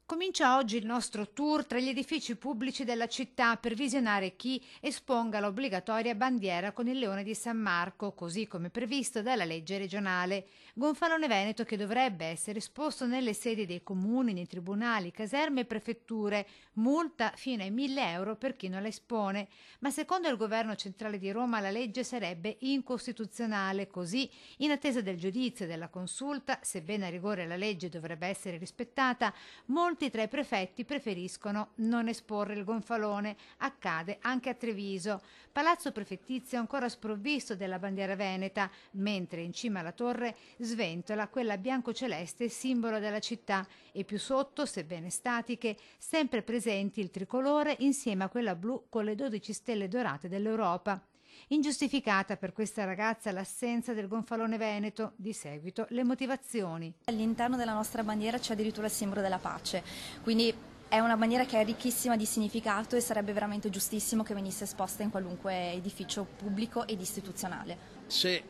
Comincia oggi il nostro tour tra gli edifici pubblici della città per visionare chi esponga l'obbligatoria bandiera con il leone di San Marco, così come previsto dalla legge regionale. Gonfalone Veneto che dovrebbe essere esposto nelle sedi dei comuni, nei tribunali, caserme e prefetture, multa fino ai 1.000 € per chi non la espone. Ma secondo il governo centrale di Roma la legge sarebbe incostituzionale, così in attesa del giudizio della consulta, sebbene a rigore la legge dovrebbe essere rispettata, molti tra i prefetti preferiscono non esporre il gonfalone. Accade anche a Treviso. Palazzo Prefettizio ancora sprovvisto della bandiera veneta, mentre in cima alla torre sventola quella bianco-celeste simbolo della città e più sotto, sebbene statiche, sempre presenti il tricolore insieme a quella blu con le 12 stelle dorate dell'Europa. Ingiustificata per questa ragazza l'assenza del gonfalone veneto, di seguito le motivazioni. All'interno della nostra bandiera c'è addirittura il simbolo della pace, quindi è una bandiera che è ricchissima di significato e sarebbe veramente giustissimo che venisse esposta in qualunque edificio pubblico ed istituzionale. Se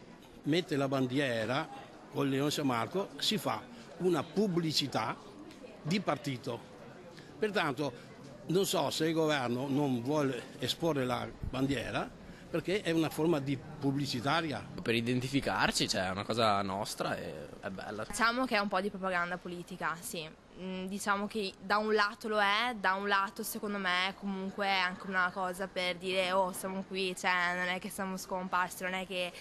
mette la bandiera con il Leone San Marco si fa una pubblicità di partito. Pertanto non so se il governo non vuole esporre la bandiera perché è una forma di pubblicitaria. Per identificarci, cioè è una cosa nostra e è bella. Diciamo che è un po' di propaganda politica, sì. Diciamo che da un lato lo è, da un lato secondo me comunque è anche una cosa per dire oh siamo qui, cioè non è che siamo scomparsi, non è che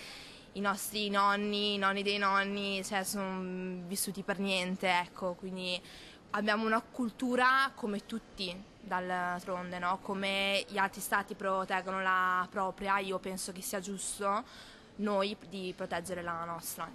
i nostri nonni, i nonni dei nonni, cioè sono vissuti per niente, ecco, quindi abbiamo una cultura come tutti d'altronde, no? Come gli altri stati proteggono la propria, io penso che sia giusto noi di proteggere la nostra.